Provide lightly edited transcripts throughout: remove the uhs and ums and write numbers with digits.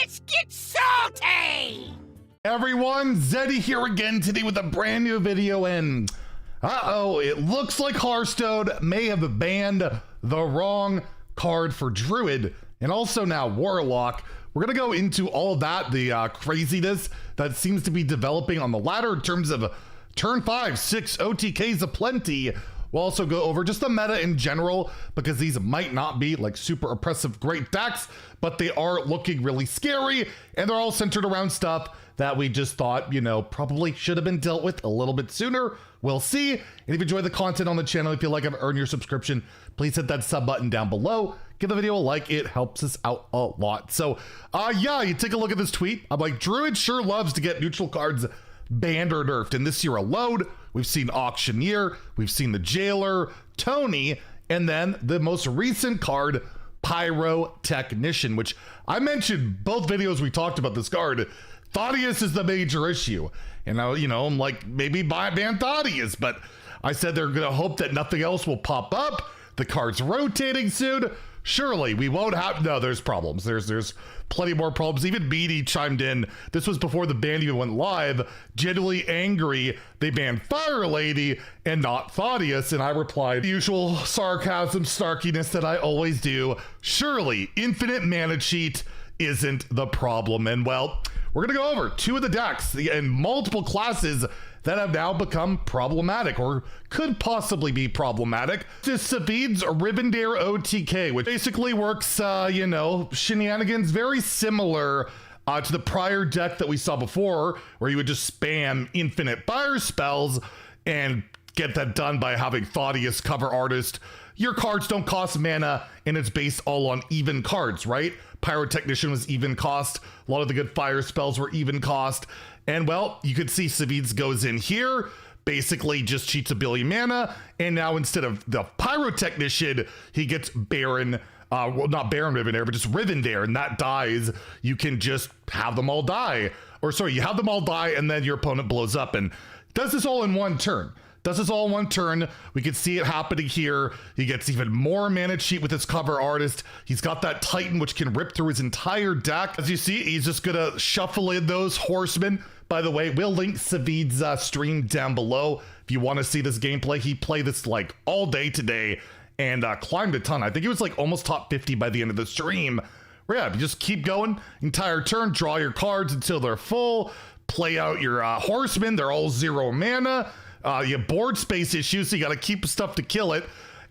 Let's get salty! Everyone, Zeddy here again today with a brand new video, and it looks like Hearthstone may have banned the wrong card for Druid and also now Warlock. We're gonna go into all of that, the craziness that seems to be developing on the ladder in terms of turn 5, 6 OTKs aplenty. We'll also go over just the meta in general, because these might not be like super oppressive great decks, but they are looking really scary, and they're all centered around stuff that we just thought, you know, probably should have been dealt with a little bit sooner. We'll see. And if you enjoy the content on the channel, if you like, I've earned your subscription, please hit that sub button down below. Give the video a like, it helps us out a lot. So, yeah, you take a look at this tweet. I'm like, Druid sure loves to get neutral cards banned or nerfed. And this year alone, we've seen Auctioneer, we've seen the Jailer, Tony, and then the most recent card, Pyrotechnician, which I mentioned both videos we talked about this card. Thaddius is the major issue. And now, you know, I'm like, maybe ban Thaddius, but I said they're gonna hope that nothing else will pop up. The card's rotating soon. Surely we won't have, no, there's problems. There's plenty more problems. Even Beatty chimed in. This was before the ban even went live, genuinely angry they banned Fire Lady and not Thaddius. And I replied, the usual sarcasm, snarkiness that I always do. Surely infinite mana cheat isn't the problem. And well, we're gonna go over two of the decks and multiple classes that have now become problematic or could possibly be problematic. This is Sabid's Rivendare OTK, which basically works, you know, shenanigans very similar to the prior deck that we saw before, where you would just spam infinite fire spells and get that done by having Thaddius cover artist. Your cards don't cost mana, and it's based all on even cards, right? Pyrotechnician was even cost. A lot of the good fire spells were even cost. And well, you could see Savids goes in here, basically just cheats a billion mana, and now instead of the Pyrotechnician, he gets Baron, well, not Baron Rivendare, but just Rivendare, and that dies. You can just have them all die. Or sorry, you have them all die, and then your opponent blows up, and does this all in one turn. Does this all in one turn. We can see it happening here. He gets even more mana cheat with his cover artist. He's got that Titan, which can rip through his entire deck. As you see, he's just gonna shuffle in those horsemen. By the way, we'll link Savid's stream down below. If you want to see this gameplay, he played this like all day today and climbed a ton. I think he was like almost top 50 by the end of the stream. Where yeah, you just keep going, entire turn, draw your cards until they're full, play out your horsemen. They're all 0 mana. You have board space issues, so you got to keep stuff to kill it.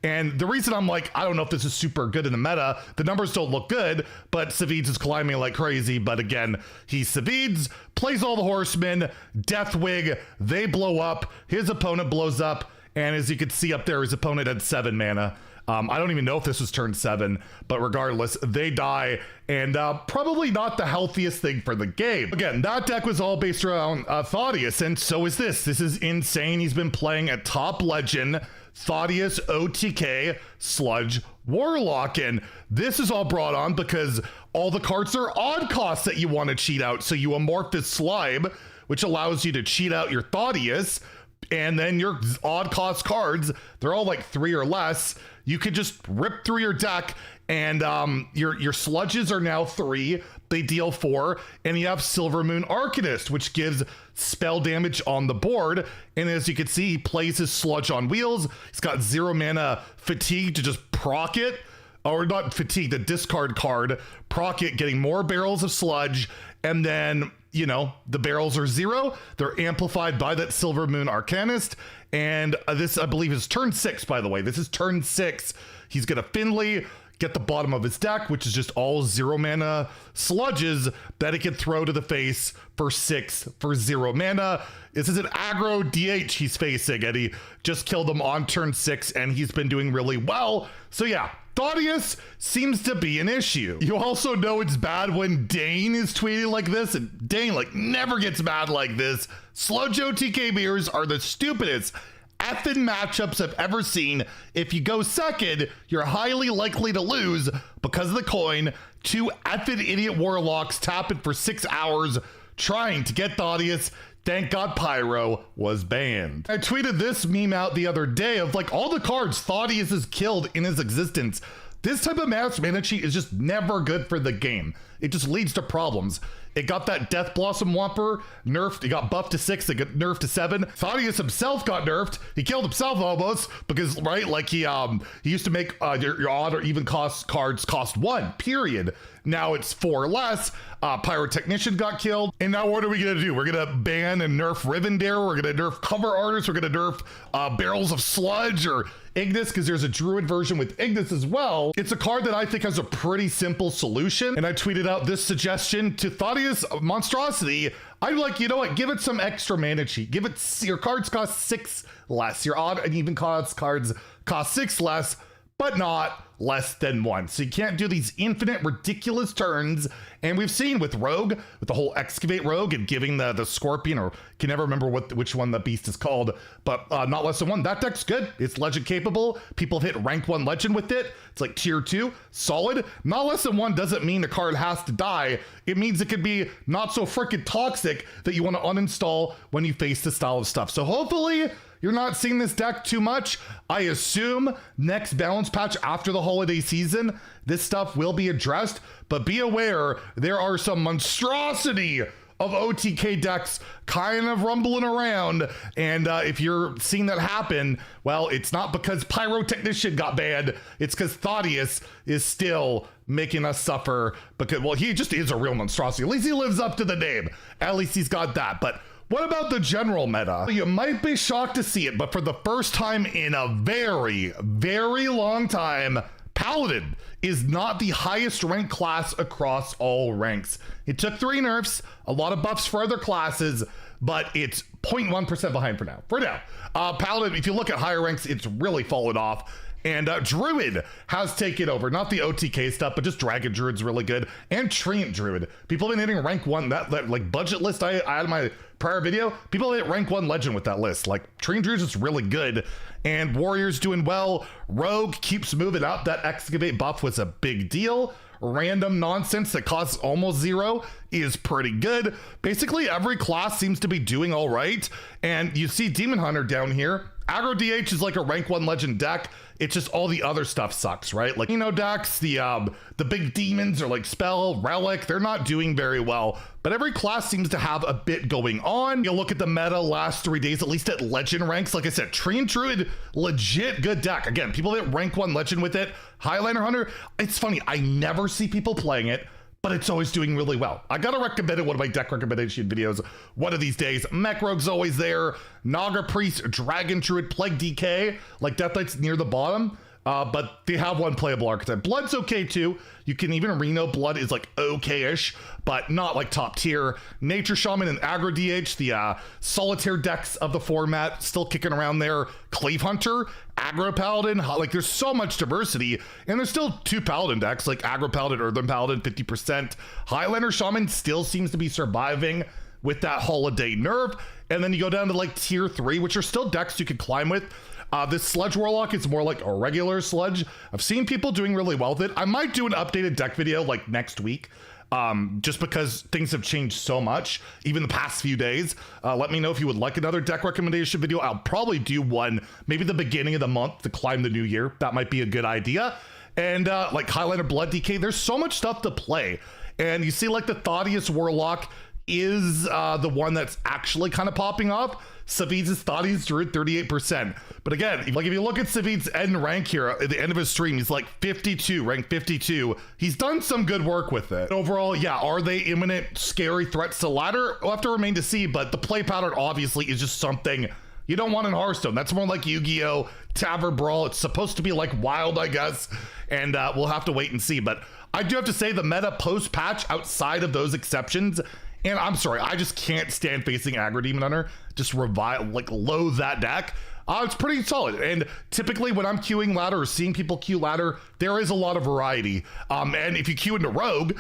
And the reason I'm like, I don't know if this is super good in the meta, the numbers don't look good, but Savids is climbing like crazy. But again, he's Savids, plays all the horsemen, Deathwig, they blow up, his opponent blows up, and as you can see up there, his opponent had 7 mana. I don't even know if this was turn 7, but regardless, they die, and probably not the healthiest thing for the game. Again, that deck was all based around Thaddius, and so is this. This is insane. He's been playing at top legend, Thaddius OTK Sludge Warlock, and this is all brought on because all the cards are odd costs that you want to cheat out. So you amorphous slime, which allows you to cheat out your Thaddius, and then your odd cost cards, they're all like 3 or less. You could just rip through your deck, and your sludges are now 3. They deal 4, and you have Silver Moon Arcanist, which gives spell damage on the board. And as you can see, he plays his sludge on wheels. He's got 0 mana fatigue to just proc it, or not fatigue, the discard card, proc it, getting more barrels of sludge, and then, you know, the barrels are 0. They're amplified by that Silver Moon Arcanist. And this, I believe, is turn 6, by the way. This is turn 6. He's gonna Finley, get the bottom of his deck, which is just all 0 mana sludges that he can throw to the face for 6 for 0 mana. This is an aggro DH he's facing, and he just killed him on turn 6, and he's been doing really well. So yeah, Thaddius seems to be an issue. You also know it's bad when Dane is tweeting like this, and Dane like never gets mad like this. Sludge OTK mirrors are the stupidest effing matchups I've ever seen. If you go second, you're highly likely to lose because of the coin. 2 effing idiot warlocks tap it for 6 hours trying to get Thaddius. Thank God Pyro was banned. I tweeted this meme out the other day of like all the cards Thaddius has killed in his existence. This type of mana cheat is just never good for the game. It just leads to problems. It got that Death Blossom Whomper nerfed. It got buffed to 6. It got nerfed to 7. Thaddius himself got nerfed. He killed himself almost because, right, like he used to make your odd or even cost cards cost 1, period. Now it's 4 less. Pyrotechnician got killed. And now what are we gonna do? We're gonna ban and nerf Rivendare. We're gonna nerf Cover Artists. We're gonna nerf Barrels of Sludge or Ignis, because there's a Druid version with Ignis as well. It's a card that I think has a pretty simple solution. And I tweeted out this suggestion to Thaddius Monstrosity. I'm like, you know what? Give it some extra mana cheat. Give it, your cards cost 6 less. Your odd and even cards cost 6 less, but not less than 1. So you can't do these infinite ridiculous turns. And we've seen with Rogue, with the whole Excavate Rogue and giving the Scorpion, or can never remember which one the beast is called, but not less than 1. That deck's good. It's legend capable. People have hit rank 1 legend with it. It's like tier 2, solid. Not less than 1 doesn't mean the card has to die. It means it could be not so freaking toxic that you want to uninstall when you face this style of stuff. So hopefully you're not seeing this deck too much. I assume next balance patch after the holiday season, this stuff will be addressed, but be aware there are some monstrosity of OTK decks kind of rumbling around. And if you're seeing that happen, well, it's not because Pyrotechnician got banned. It's because Thaddius is still making us suffer because, well, he just is a real monstrosity. At least he lives up to the name. At least he's got that. But what about the general meta? You might be shocked to see it, but for the first time in a very, very long time, Paladin is not the highest ranked class across all ranks. It took 3 nerfs, a lot of buffs for other classes, but it's 0.1% behind for now. Paladin, if you look at higher ranks, it's really fallen off. And Druid has taken over, not the OTK stuff, but just Dragon Druid's really good. And Treant Druid. People have been hitting rank 1, that like budget list I had in my prior video, people hit rank 1 legend with that list. Like Treant Druid's is really good. And Warrior's doing well. Rogue keeps moving up. That Excavate buff was a big deal. Random nonsense that costs almost 0 is pretty good. Basically, every class seems to be doing all right. And you see Demon Hunter down here. Aggro DH is like a rank 1 legend deck. It's just all the other stuff sucks, right? Like, you know, decks, the big demons or like Spell, Relic, they're not doing very well. But every class seems to have a bit going on. You look at the meta last 3 days, at least at legend ranks. Like I said, Treant Druid, legit good deck. Again, people hit rank 1 legend with it. Highliner Hunter, it's funny, I never see people playing it, but it's always doing really well. I gotta recommend it, one of my deck recommendation videos one of these days. Mech Rogue's always there. Naga Priest, Dragon Druid, Plague DK, like Death Knight's near the bottom. But they have one playable archetype. Blood's okay too. You can even Reno Blood is like okay-ish, but not like top tier. Nature Shaman and Aggro DH, the solitaire decks of the format, still kicking around there. Cleave Hunter, Aggro Paladin, like there's so much diversity, and there's still 2 Paladin decks like Aggro Paladin, Earthen Paladin, 50%. Highlander Shaman still seems to be surviving with that holiday nerf, and then you go down to like tier 3, which are still decks you could climb with. This Sludge Warlock is more like a regular Sludge. I've seen people doing really well with it. I might do an updated deck video like next week, just because things have changed so much, even the past few days. Let me know if you would like another deck recommendation video. I'll probably do one maybe the beginning of the month to climb the new year. That might be a good idea. And like Highlander Blood DK, there's so much stuff to play. And you see like the Thaddius Warlock is the one that's actually kind of popping off. Savid's Thaddius Druid 38%. But again, like if you look at Savid's end rank here at the end of his stream, he's like 52, rank 52. He's done some good work with it. Overall, yeah, are they imminent scary threats to ladder? We'll have to remain to see, but the play pattern obviously is just something you don't want in Hearthstone. That's more like Yu-Gi-Oh! Tavern Brawl. It's supposed to be like Wild, I guess. And we'll have to wait and see. But I do have to say the meta post-patch outside of those exceptions, and I'm sorry, I just can't stand facing Aggro Demon Hunter. Just loathe that deck. It's pretty solid. And typically when I'm queuing ladder or seeing people queue ladder, there is a lot of variety. And if you queue into Rogue,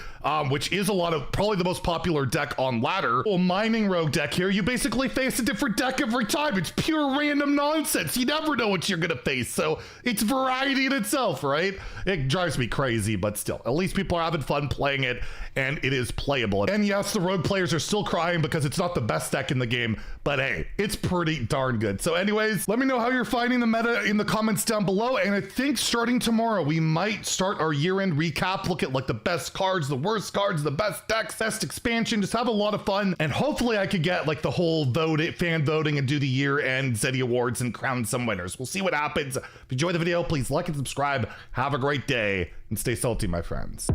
which is probably the most popular deck on ladder, mining Rogue deck here, you basically face a different deck every time. It's pure random nonsense. You never know what you're gonna face. So it's variety in itself, right? It drives me crazy, but still, at least people are having fun playing it and it is playable. And yes, the Rogue players are still crying because it's not the best deck in the game, but hey, it's pretty darn good. So anyways, let Let me know how you're finding the meta in the comments down below. And I think starting tomorrow, we might start our year-end recap, look at like the best cards, the worst cards, the best decks, best expansion, just have a lot of fun. And hopefully I could get like the whole fan voting and do the year-end Zeddy Awards and crown some winners. We'll see what happens. If you enjoyed the video, please like and subscribe. Have a great day and stay salty, my friends.